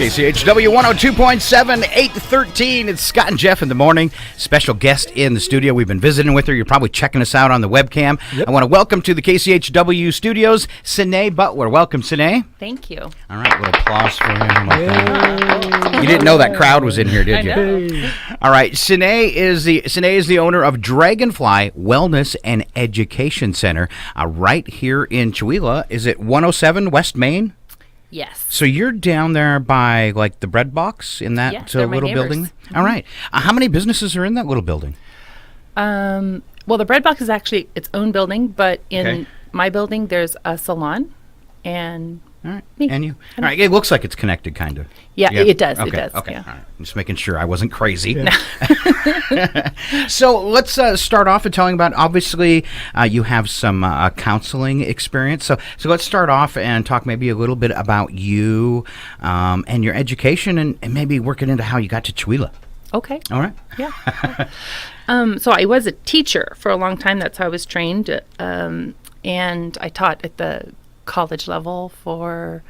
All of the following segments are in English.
KCHW 102.7, 8:13. It's Scott and Jeff in the morning. Special guest in the studio. We've been visiting with her. You're probably checking us out on the webcam. Yep. I want to welcome to the KCHW studios, Sinay Butler. Welcome, Sinay. Thank you. All right, a little applause for him. You didn't know that crowd was in here, did you? I know. All right, Sinay is the owner of Dragonfly Wellness and Education Center right here in Chewelah. Is it 107 West Main? Yes. So you're down there by, like, the bread box in that they're little my building? neighbors. All right. How many businesses are in that little building? Well, the bread box is actually its own building, but in my building, there's a salon and all right. me. And you. All right. It looks like it's connected, kind of. Yeah, it does. Okay. It does. Okay. Yeah. All right. I'm just making sure I wasn't crazy. Yeah. So let's start off with telling about, obviously, you have some counseling experience. So let's start off and talk maybe a little bit about you and your education and maybe working into how you got to Chewelah. Okay. All right. Yeah. So I was a teacher for a long time. That's how I was trained. And I taught at the college level for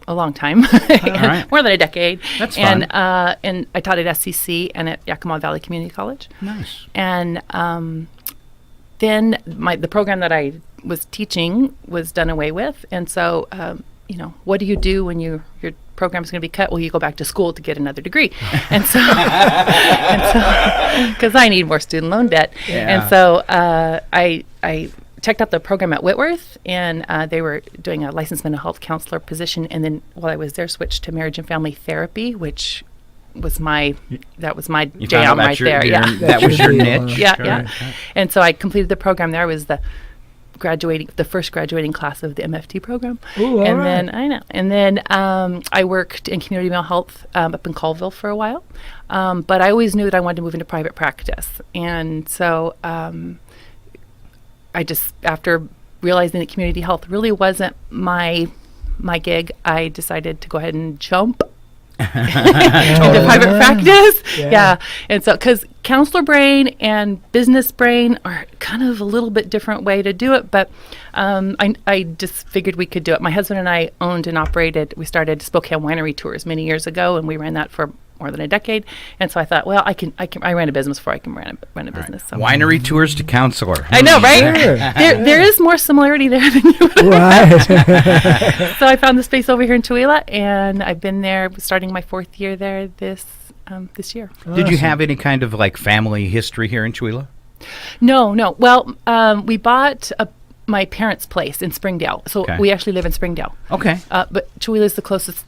a long time, right. more than a decade. That's fun. And I taught at SCC and at Yakima Valley Community College. Nice. And then the program that I was teaching was done away with. And so, what do you do when your program's going to be cut? Well, you go back to school to get another degree. And so, because I need more student loan debt. Yeah. And so I checked out the program at Whitworth, and they were doing a licensed mental health counselor position. And then while I was there, switched to marriage and family therapy, which was my jam right there. That was your niche. Yeah. And so I completed the program there. I was the first graduating class of the MFT program. Ooh, and right. then I worked in community mental health up in Colville for a while. But I always knew that I wanted to move into private practice. And so I just, after realizing that community health really wasn't my gig, I decided to go ahead and jump into private practice. Yeah. And so, because counselor brain and business brain are kind of a little bit different way to do it, but I just figured we could do it. My husband and I we started Spokane winery tours many years ago, and we ran that for more than a decade. And so I thought, well, I ran a business before I can run a business. So. Winery tours to counselor. I know, right? Sure. There is more similarity there than you would. Right. So I found the space over here in Chewelah, and I've been there starting my 4th year there this year. Did you have any kind of like family history here in Chewelah? No. Well, we bought my parents' place in Springdale, so we actually live in Springdale. Okay. But Chewelah is the closest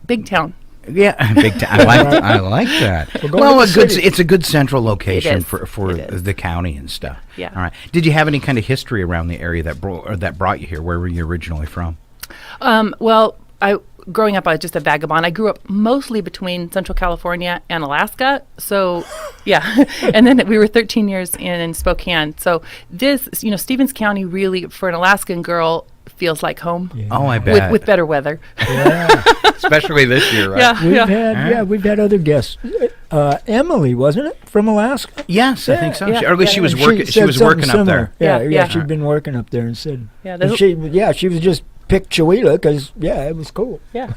big town. Yeah, big time. I like that. Well, it's a good central location for the county and stuff. Yeah. All right. Did you have any kind of history around the area that brought you here? Where were you originally from? Well, growing up, I was just a vagabond. I grew up mostly between Central California and Alaska. So, yeah. And then we were 13 years in Spokane. So this, Stevens County really, for an Alaskan girl, feels like home. Yeah. Oh, I bet. With better weather. Yeah. Especially this year, right? We've had other guests. Emily, wasn't it, from Alaska? Yes, I think so. Yeah. Or at least she was And working. She was something working up similar. there. Yeah. She'd been working up there and said. Yeah. And she was just picked Chewelah because it was cool. Yeah.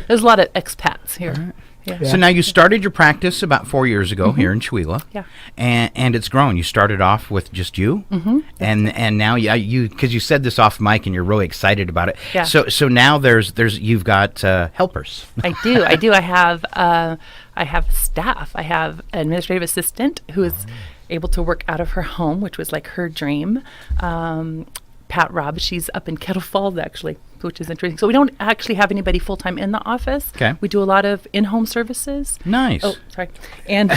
There's a lot of expats here. Right. Yeah. So now you started your practice about 4 years ago here in Chewelah. Yeah. And it's grown. You started off with just you. Mm-hmm. And now you because you said this off mic and you're really excited about it. Yeah. So now you've got helpers. I do. I have staff. I have an administrative assistant who is able to work out of her home, which was like her dream. Pat Robb, she's up in Kettle Falls actually, which is interesting. So we don't actually have anybody full-time in the office. Okay. We do a lot of in-home services. Nice. Oh, sorry. And,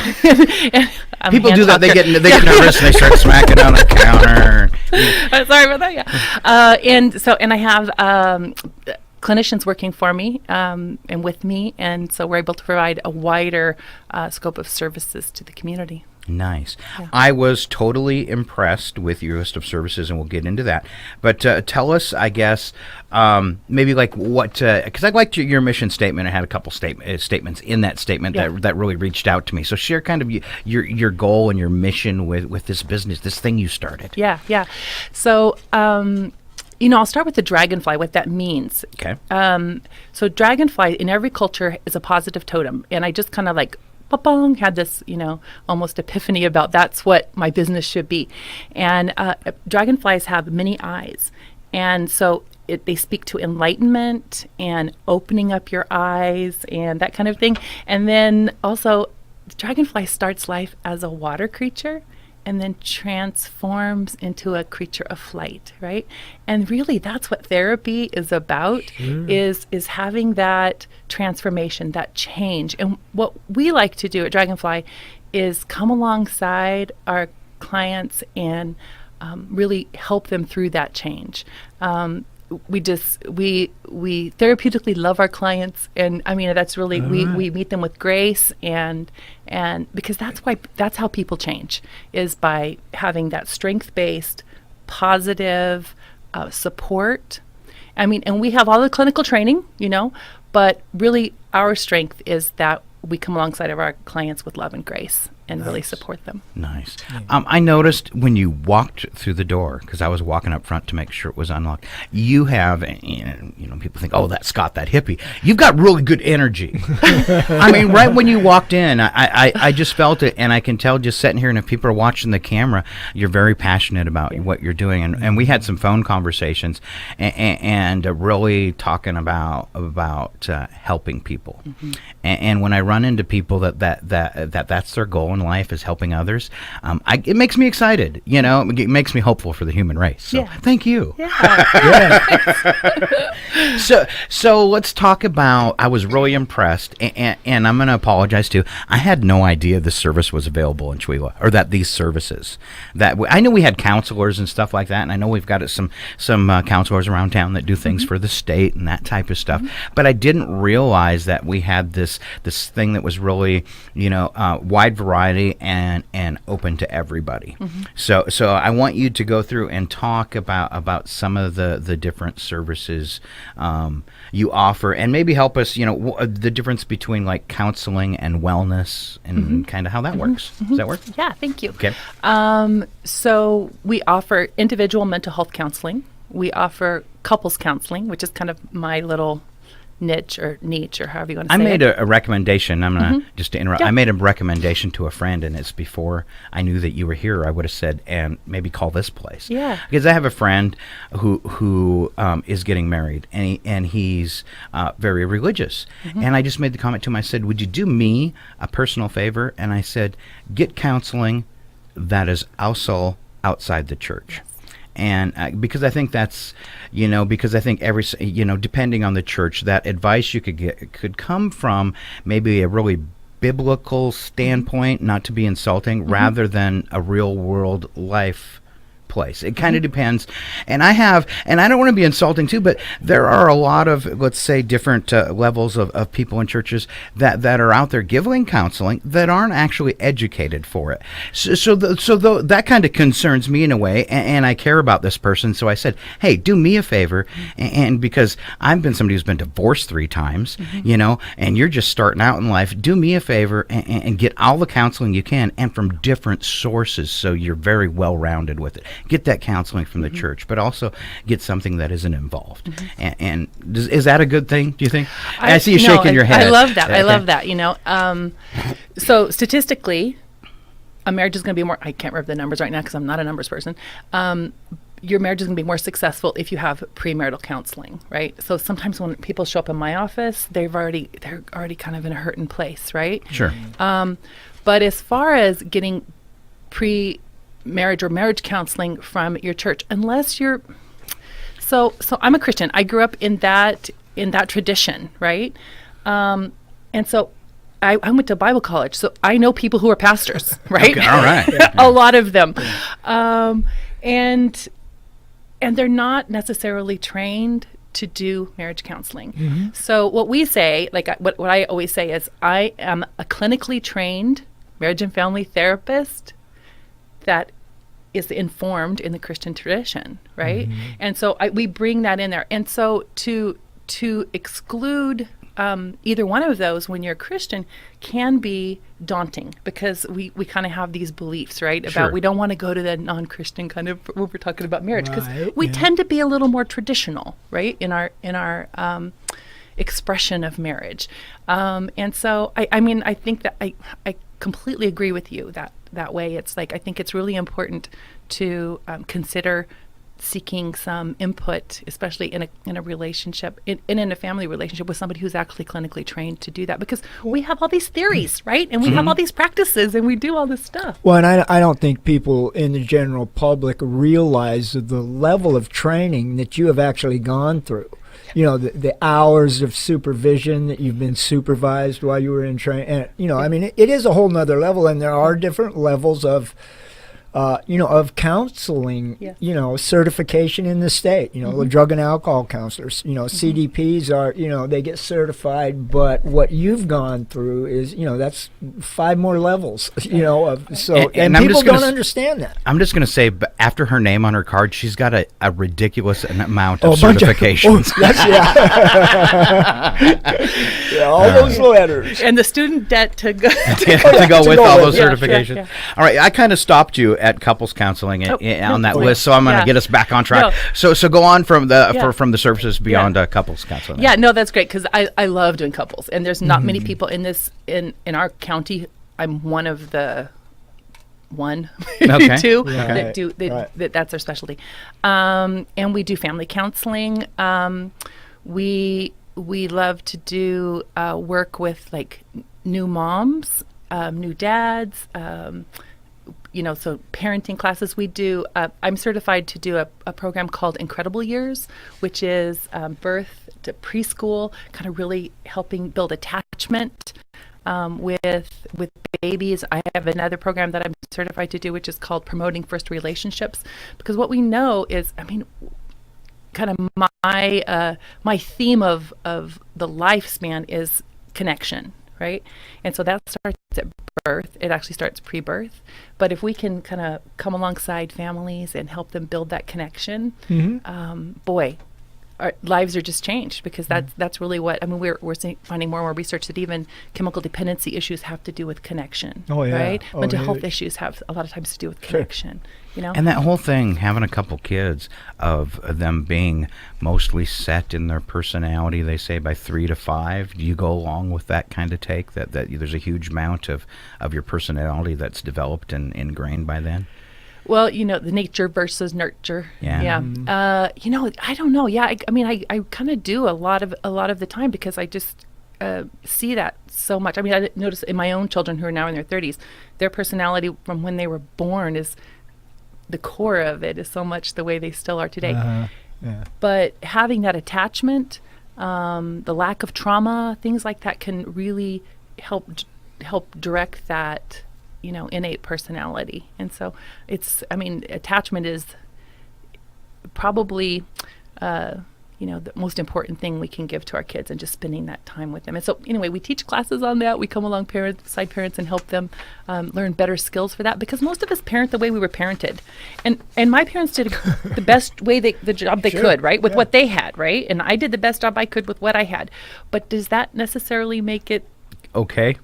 people do that. They get nervous and they start smacking on the counter. Sorry about that. Yeah. And I have clinicians working for me and with me, and so we're able to provide a wider scope of services to the community. Nice. Yeah. I was totally impressed with your list of services, and we'll get into that. But tell us, I guess, maybe like what, because I liked your mission statement. I had a couple statements in that statement that really reached out to me. So share kind of your goal and your mission with this business, this thing you started. Yeah. So, I'll start with the dragonfly, what that means. Okay. So dragonfly in every culture is a positive totem. And I just kind of like, ba-bong, had this, almost epiphany about that's what my business should be. And dragonflies have many eyes. And so they speak to enlightenment and opening up your eyes and that kind of thing. And then also, the dragonfly starts life as a water creature and then transforms into a creature of flight, right? And really, that's what therapy is about, is having that transformation, that change. And what we like to do at Dragonfly is come alongside our clients and really help them through that change. We therapeutically love our clients, and I mean that's really we meet them with grace and because that's how people change, is by having that strength-based, positive support. I mean, and we have all the clinical training, but really our strength is that we come alongside of our clients with love and grace and really support them. Nice. I noticed when you walked through the door, because I was walking up front to make sure it was unlocked, you have, people think, oh, that's Scott, that hippie. You've got really good energy. I mean, right when you walked in, I just felt it, and I can tell just sitting here, and if people are watching the camera, you're very passionate about what you're doing. And we had some phone conversations and really talking about helping people. Mm-hmm. And when I run into people that's their goal in life, is helping others, it makes me excited. It makes me hopeful for the human race. So thank you. So let's talk about, I was really impressed, and I'm going to apologize too. I had no idea this service was available in Chewelah, or that these services. I knew we had counselors and stuff like that, and I know we've got some counselors around town that do things for the state and that type of stuff. But I didn't realize that we had this thing that was really, wide variety and open to everybody. So I want you to go through and talk about some of the different services you offer, and maybe help us, the difference between like counseling and wellness, and kind of how that works. Does that work? Yeah, thank you. Okay. So we offer individual mental health counseling. We offer couples counseling, which is kind of my little niche or however you want to say it. I made a recommendation. I'm going to just to interrupt. Yeah. I made a recommendation to a friend, and it's before I knew that you were here. I would have said, and maybe call this place. Yeah. Because I have a friend who is getting married, and he's very religious. And I just made the comment to him. I said, would you do me a personal favor? And I said, get counseling that is also outside the church. And because I think that's, because I think every, depending on the church, that advice you could get could come from maybe a really biblical standpoint, not to be insulting, rather than a real world life place. It kind of depends. And I don't want to be insulting too, but there are a lot of, let's say, different levels of people in churches that are out there giving counseling that aren't actually educated for it. So that kind of concerns me in a way, and I care about this person. So I said, hey, do me a favor, and because I've been somebody who's been divorced 3 times, and you're just starting out in life, do me a favor and get all the counseling you can, and from different sources, so you're very well-rounded with it. Get that counseling from the church, but also get something that isn't involved. And is that a good thing, do you think? I see you shaking your head. I love that. I love that, So statistically, a marriage is going to be more, I can't remember the numbers right now because I'm not a numbers person. Your marriage is going to be more successful if you have premarital counseling, right? So sometimes when people show up in my office, they're already kind of in a hurting place, right? Sure. But as far as getting pre-marriage or marriage counseling from your church, unless you're, so I'm a Christian. I grew up in that tradition, right? And so I went to Bible college, so I know people who are pastors, right? Okay, all right. A lot of them. And they're not necessarily trained to do marriage counseling. So what we say, like what I always say is, I am a clinically trained marriage and family therapist that is informed in the Christian tradition, right? And so we bring that in there. And so to exclude either one of those when you're a Christian can be daunting, because we kind of have these beliefs, right? Sure. About we don't want to go to the non-Christian kind of when we're talking about marriage, because Right, we yeah. tend to be a little more traditional, right? In our expression of marriage. And so I mean, I think that I completely agree with you that way. It's like, I think it's really important to consider seeking some input, especially in a relationship, in a family relationship, with somebody who's actually clinically trained to do that, because we have all these theories, right? And we have all these practices, and we do all this stuff. Well, and I don't think people in the general public realize the level of training that you have actually gone through. You know, the hours of supervision that you've been supervised while you were in training. And, you know, I mean, it is a whole nother level, and there are different levels of, of counseling, Yes. certification in the state, the drug and alcohol counselors, CDPs are, they get certified, but what you've gone through is, that's 5 more levels, and I'm people just gonna don't understand that. I'm just going to say, after her name on her card, she's got a ridiculous amount of A bunch of- certifications. All those letters. And the student debt to go to go with all those Yeah, certifications. yeah. All right, I kind of stopped you at couples counseling Oh, on that no, list, so I'm going to yeah. get us back on track. No. So go on from the Yeah. from the services beyond couples counseling. Yeah, no, that's great, because I love doing couples, and there's not many people in our county. I'm one of the Okay. two Right, that do that's their specialty, and we do family counseling. We love to do work with like new moms, new dads. So parenting classes we do. I'm certified to do a program called Incredible Years, which is birth to preschool, kind of really helping build attachment with babies. I have another program that I'm certified to do, which is called Promoting First Relationships, because what we know is, I mean, kind of my theme of the lifespan is connection, right? And so that starts at birth. It actually starts pre-birth. But if we can kind of come alongside families and help them build that connection, boy, our lives are just changed, because that's really what, I mean, we're finding more and more research that even chemical dependency issues have to do with connection, Oh, yeah. right? Oh, Mental yeah. health issues have a lot of times to do with connection, And that whole thing, having a couple kids, of them being mostly set in their personality, they say by 3 to 5. Do you go along with that kind of take, that there's a huge amount of your personality that's developed and ingrained by then? Well, the nature versus nurture. Yeah. I don't know. Yeah, I mean, I kind of do a lot of the time, because I just see that so much. I mean, I notice in my own children who are now in their 30s, their personality from when they were born is, the core of it is so much the way they still are today. Yeah. But having that attachment, the lack of trauma, things like that can really help direct that, innate personality. And so attachment is probably, the most important thing we can give to our kids, and just spending that time with them. And so anyway, we teach classes on that. We come along side parents and help them learn better skills for that, because most of us parent the way we were parented. And my parents did the best way the job they could, right? With what they had, right? And I did the best job I could with what I had. But does that necessarily make it Okay.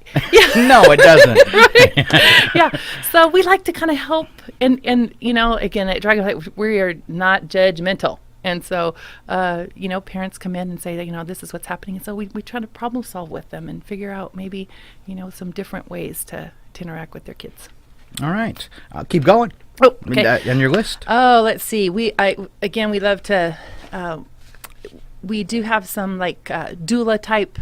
No, it doesn't. right? Yeah. So we like to kind of help, and again, at Dragonfly, we are not judgmental. And so, parents come in and say that, this is what's happening. And so we try to problem solve with them and figure out maybe, some different ways to interact with their kids. All right. Keep going. Oh, okay. On your list. Oh, let's see. We love to, we do have some like doula type,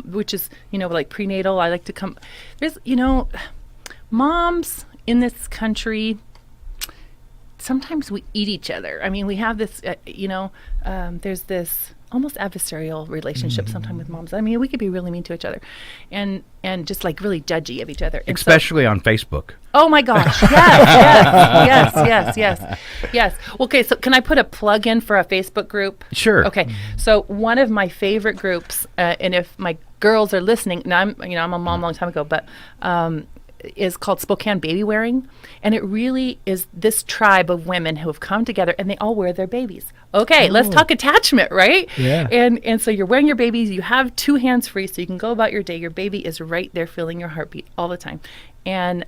which is, like prenatal. I like to come, there's, moms in this country, sometimes we eat each other. I mean, we have this, there's this almost adversarial relationship sometimes with moms. I mean, we could be really mean to each other, and just like really judgy of each other. And especially on Facebook. Oh my gosh! Yes. Okay, so can I put a plug in for a Facebook group? Sure. Okay, so one of my favorite groups, and if my girls are listening, now I'm a mom a long time ago, but is called Spokane Baby Wearing, and it really is this tribe of women who have come together, and they all wear their babies. Okay, let's talk attachment, right? Yeah. And so you're wearing your babies. You have two hands free, so you can go about your day. Your baby is right there, feeling your heartbeat all the time, and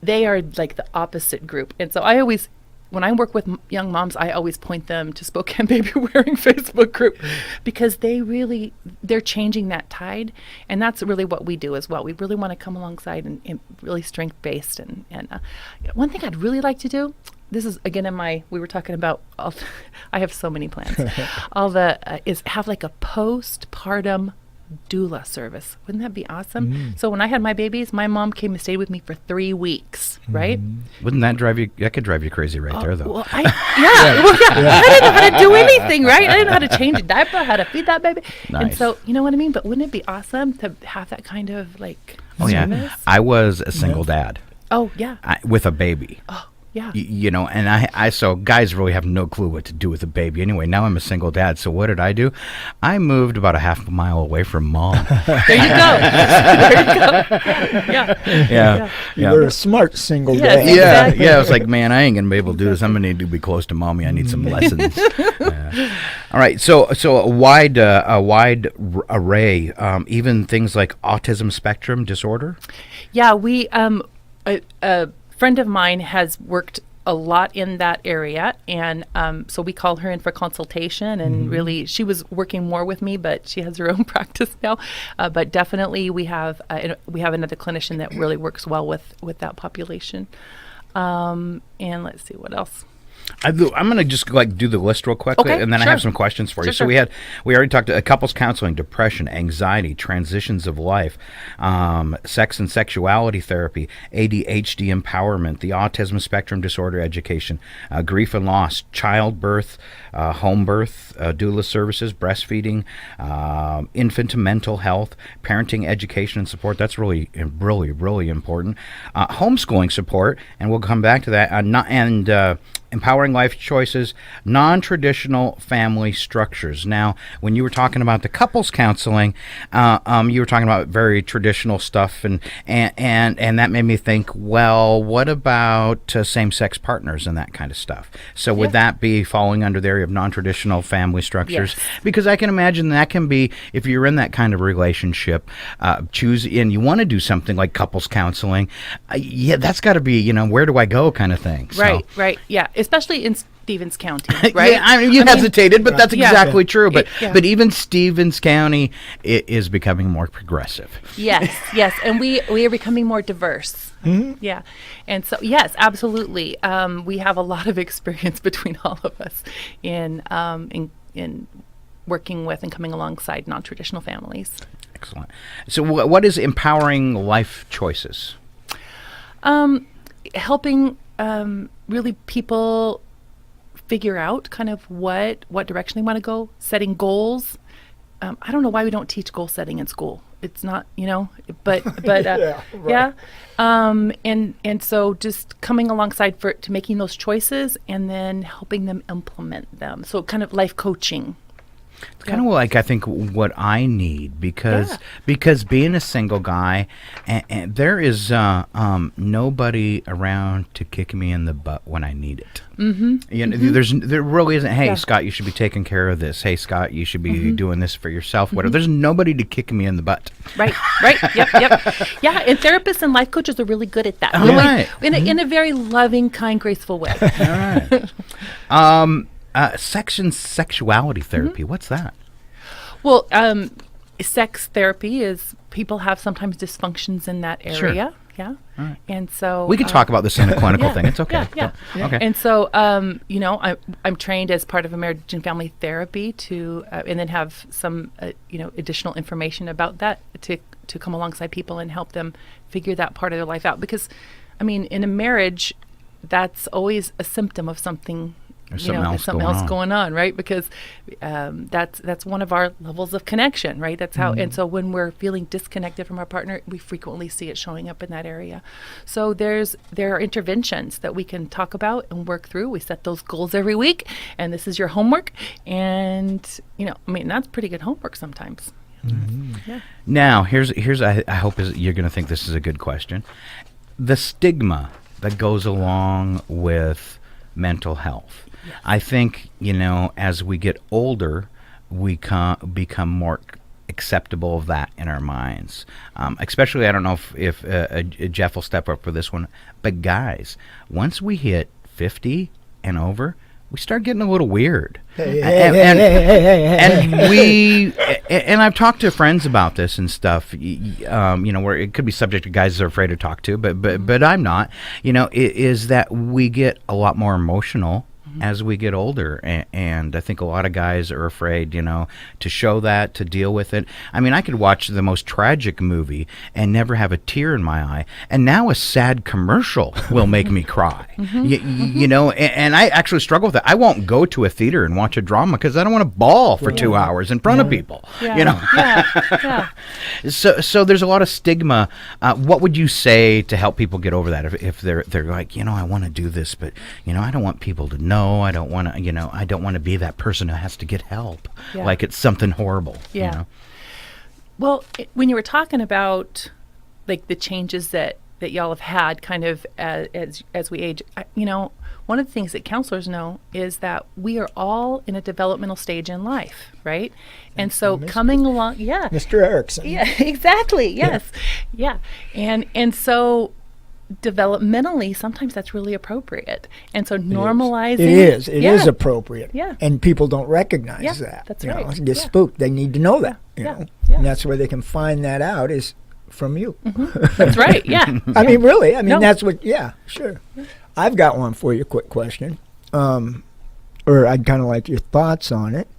they are like the opposite group. And so I always, when I work with young moms, I always point them to Spokane Baby Wearing Facebook group, because they're changing that tide, and that's really what we do as well. We really want to come alongside and really strength-based. And one thing I'd really like to do, this is again we were talking about, I have so many plans, is have like a postpartum doula service. Wouldn't that be awesome? So when I had my babies, my mom came and stayed with me for 3 weeks, right? Wouldn't that could drive you crazy right there, though. Well, I didn't know how to do anything, right? I didn't know how to change a diaper, how to feed that baby. Nice. And so, you know what I mean? But wouldn't it be awesome to have that kind of like service? I was a single dad. Oh, yeah. With a baby. Oh, yeah. And I so guys really have no clue what to do with a baby anyway. Now I'm a single dad, so what did I do? I moved about a half a mile away from mom. There you go. Yeah. You were a smart single Yes, dad. exactly. Yeah. I was like, man, I ain't gonna be able to do this. I'm gonna need to be close to mommy. I need some lessons. All right, so a wide array, even things like autism spectrum disorder. Yeah, we a friend of mine has worked a lot in that area, and so we call her in for consultation, and really she was working more with me, but she has her own practice now. But definitely we have another clinician that really works well with that population. And let's see what else. I'm going to just do the list real quickly, Okay, and then I sure. have some questions for you. So Sure. we already talked couples counseling, depression, anxiety, transitions of life, sex and sexuality therapy, ADHD empowerment, the autism spectrum disorder education, grief and loss, childbirth, home birth, doula services, breastfeeding, infant and mental health, parenting, education, and support. That's really, really, really important. Homeschooling support, and we'll come back to that. Empowering life choices, non-traditional family structures. Now, when you were talking about the couples counseling, you were talking about very traditional stuff, and that made me think, well, what about same-sex partners and that kind of stuff? So would that be falling under the area of non-traditional family structures? Yes. Because I can imagine that can be, if you're in that kind of relationship, and you want to do something like couples counseling, that's got to be, where do I go kind of thing. So. Right, yeah. Especially in Stevens County, right? Yeah, I mean, you hesitated, but that's exactly true. But Yeah. but even Stevens County is becoming more progressive. Yes, and we are becoming more diverse. Yeah, and so yes, absolutely. We have a lot of experience between all of us in working with and coming alongside non-traditional families. Excellent. So what is empowering life choices? Helping really people figure out kind of what direction they want to go, setting goals. I don't know why we don't teach goal setting in school. It's not, but Yeah, right. and so just coming alongside to making those choices and then helping them implement them. So kind of life coaching. It's kind of like I think what I need because being a single guy and there is nobody around to kick me in the butt when I need it. There really isn't. Hey, Scott, you should be taking care of this. Hey, Scott, you should be doing this for yourself. Whatever. There's nobody to kick me in the butt. Right. Yep. Yeah, and therapists and life coaches are really good at that. All right. In a very loving, kind, graceful way. All right. Sex and sexuality therapy. What's that? Well, sex therapy is people have sometimes dysfunctions in that area. Sure. Yeah. Right. And so We can talk about this in a clinical thing. It's okay. Yeah. Okay. And so, I'm trained as part of a marriage and family therapy to, and then have some, additional information about that to come alongside people and help them figure that part of their life out. Because, I mean, in a marriage, that's always a symptom of something. There's something else going on, right? Because that's one of our levels of connection, right? That's how. And so when we're feeling disconnected from our partner, we frequently see it showing up in that area. So there are interventions that we can talk about and work through. We set those goals every week, and this is your homework. And that's pretty good homework sometimes. Yeah. Now, here's I hope you're going to think this is a good question. The stigma that goes along with mental health. Yes. I think, as we get older, we become more acceptable of that in our minds. Especially, I don't know if Jeff will step up for this one, but guys, once we hit 50 and over, we start getting a little weird. And I've talked to friends about this and stuff, where it could be subject to guys that are afraid to talk to, but I'm not, is that we get a lot more emotional as we get older, and I think a lot of guys are afraid, to show that, to deal with it. I mean, I could watch the most tragic movie and never have a tear in my eye, and now a sad commercial will make me cry. And I actually struggle with that. I won't go to a theater and watch a drama because I don't want to bawl for 2 hours in front of people. Yeah. So there's a lot of stigma. What would you say to help people get over that if they're like, I want to do this, but I don't want people to know. I don't want to, I don't want to be that person who has to get help. Like it's something horrible. Yeah. Well, when you were talking about like the changes that y'all have had kind of as we age, one of the things that counselors know is that we are all in a developmental stage in life, right? And so coming along, Mr. Erickson. Yeah, exactly. Yes. Yeah. And so developmentally, sometimes that's really appropriate. And so normalizing it is appropriate. Yeah. And people don't recognize that. That's right. Get spooked. They need to know that. Yeah. And that's where they can find that out is from you. That's right. Yeah. I mean, really. I mean, No. that's what. Yeah. Sure. I've got one for you. Quick question. Or I'd kind of like your thoughts on it.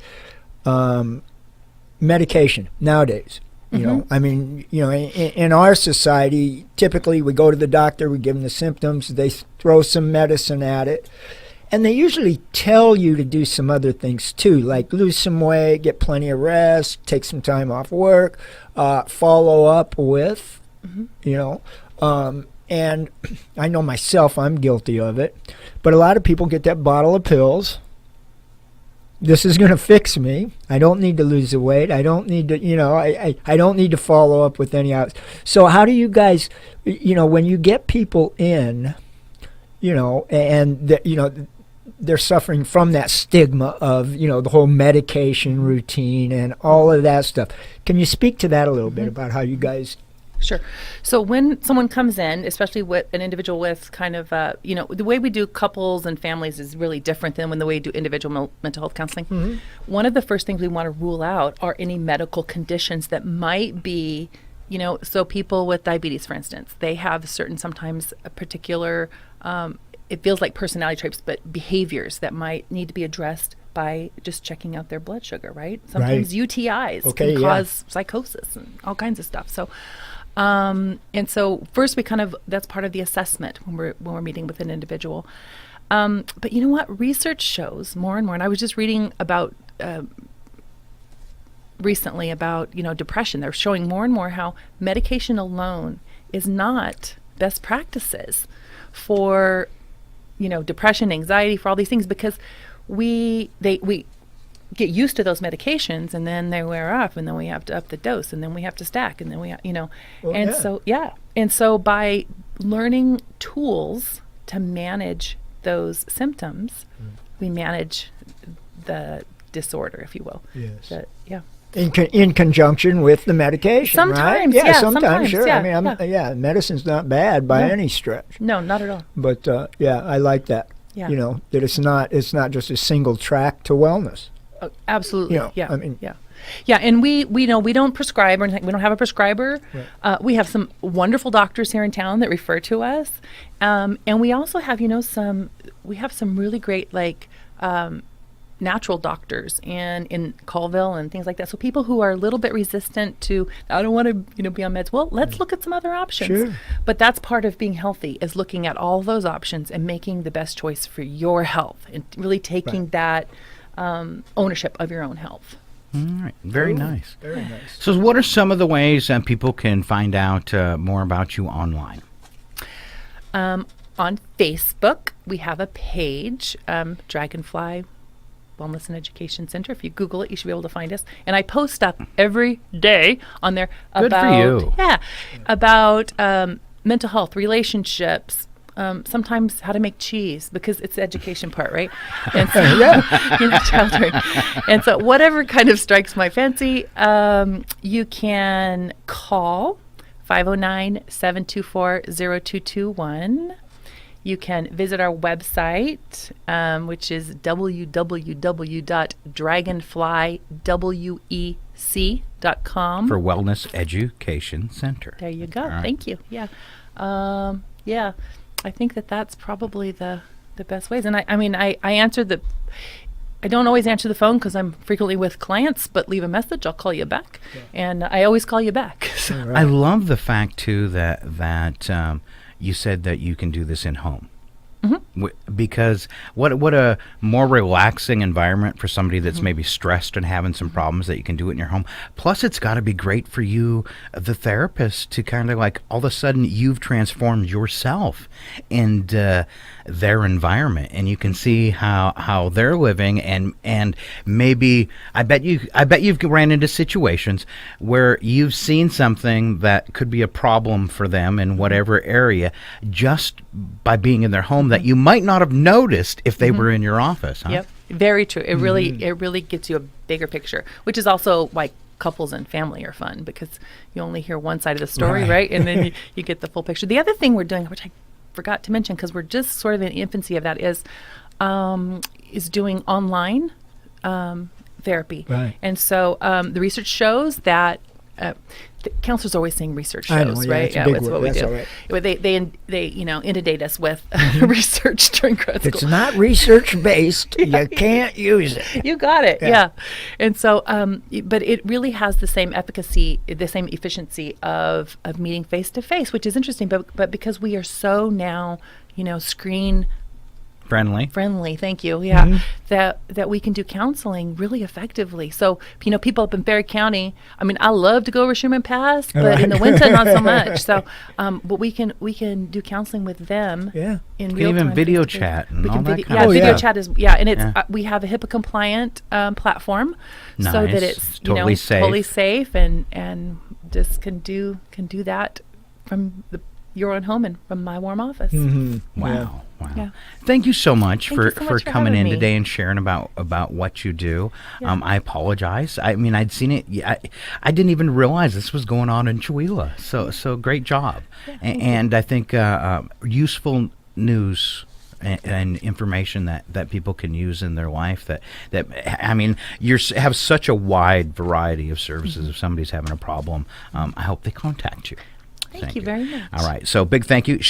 Medication nowadays. I mean, in our society, typically we go to the doctor, we give them the symptoms, they throw some medicine at it, and they usually tell you to do some other things too, like lose some weight, get plenty of rest, take some time off work, follow up with, and I know myself, I'm guilty of it, but a lot of people get that bottle of pills. This is going to fix me. I don't need to lose the weight. I don't need to, I don't need to follow up with any hours. So how do you guys, when you get people in, and they're suffering from that stigma of, the whole medication routine and all of that stuff. Can you speak to that a little bit about how you guys? Sure. So when someone comes in, especially with an individual with kind of, the way we do couples and families is really different than when the way we do individual mental health counseling. Mm-hmm. One of the first things we want to rule out are any medical conditions that might be, so people with diabetes, for instance, they have sometimes a particular, it feels like personality traits, but behaviors that might need to be addressed by just checking out their blood sugar, right? Sometimes UTIs can cause psychosis and all kinds of stuff. So, and so first that's part of the assessment when we're meeting with an individual. But you know what? Research shows more and more, and I was just reading about recently about, depression. They're showing more and more how medication alone is not best practices for, depression, anxiety, for all these things, because we get used to those medications and then they wear off and then we have to up the dose and then we have to stack and then and so by learning tools to manage those symptoms, we manage the disorder, if you will. Yes. Yeah. In conjunction with the medication, sometimes, right? yeah, sometimes, sure. yeah, I mean, medicine's not bad by any stretch. No, not at all. But I like that. Yeah. That it's not just a single track to wellness. Oh, absolutely. Yeah. I mean, yeah, and we know we don't prescribe or anything. We don't have a prescriber. Right. We have some wonderful doctors here in town that refer to us, and we also have some really great natural doctors and in Colville and things like that. So people who are a little bit resistant to, I don't want to be on meds. Well, let's look at some other options. Sure. But that's part of being healthy, is looking at all those options and making the best choice for your health and really taking that ownership of your own health. All right. Very nice. Very nice. So what are some of the ways people can find out more about you online? On Facebook, we have a page, Dragonfly Wellness and Education Center. If you Google it, you should be able to find us. And I post stuff every day on there Good about for you. about mental health, relationships. Sometimes how to make cheese, because it's the education part, right? And so, child training. And so whatever kind of strikes my fancy, you can call 509-724-0221. You can visit our website, which is www.dragonflywec.com. For Wellness Education Center. There you go. Right. Thank you. Yeah. I think that's probably the best ways. And I answer I don't always answer the phone because I'm frequently with clients, but leave a message. I'll call you back. Yeah. And I always call you back. So. Right. I love the fact, too, that you said that you can do this in home. Mm-hmm. Because what a more relaxing environment for somebody that's maybe stressed and having some problems, that you can do it in your home. Plus, it's got to be great for you, the therapist, to kind of like all of a sudden you've transformed yourself and their environment, and you can see how they're living, and maybe I bet you've ran into situations where you've seen something that could be a problem for them in whatever area just by being in their home that you might not have noticed if they were in your office. Huh? Yep, very true. It really gets you a bigger picture, which is also why couples and family are fun, because you only hear one side of the story, right? And then you get the full picture. The other thing we're doing, which I forgot to mention because we're just sort of in the infancy of that, is doing online therapy. Right. And so the research shows that the counselors are always saying research shows, right? Yeah, that's what we do. Right. They inundate us with research during grad school. If it's not research based, you can't use it. You got it, yeah. And so, but it really has the same efficacy, the same efficiency of meeting face to face, which is interesting. But because we are so now, screen friendly, thank you. Yeah, that we can do counseling really effectively. So, people up in Ferry County, I love to go over Schumann Pass, but in the winter not so much. So, but we can do counseling with them. Yeah, in real time. Even video chat and all that kind of video chat is and it's we have a HIPAA compliant platform, so that it's totally safe and just can do that from your own home and from my warm office. Mm-hmm. Wow. Yeah. Thank you so much for coming in today and sharing about what you do. Yeah. I apologize. I'd seen it. I didn't even realize this was going on in Chewelah. So great job. And I think useful news and information that people can use in their life. That you have such a wide variety of services. If somebody's having a problem, I hope they contact you. Thank you very much. All right. So big thank you.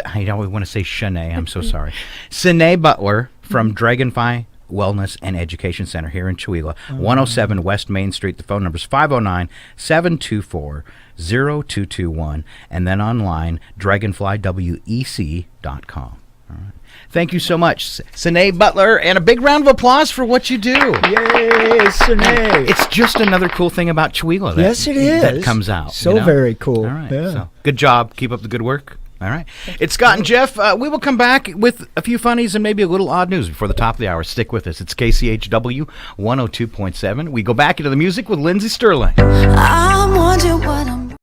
I always want to say Sinay. I'm so sorry. Sinay Butler from Dragonfly Wellness and Education Center here in Chewelah, 107 West Main Street. The phone number is 509-724-0221. And then online, dragonflywec.com. All right. Thank you so much, Sinay Butler, and a big round of applause for what you do. Yay, Sinay. It's just another cool thing about Chewelah. Yes, it is. That comes out. So very cool. All right. Yeah. So, good job. Keep up the good work. All right. It's Scott and Jeff. We will come back with a few funnies and maybe a little odd news before the top of the hour. Stick with us. It's KCHW 102.7. We go back into the music with Lindsey Sterling. I'm wondering what I'm...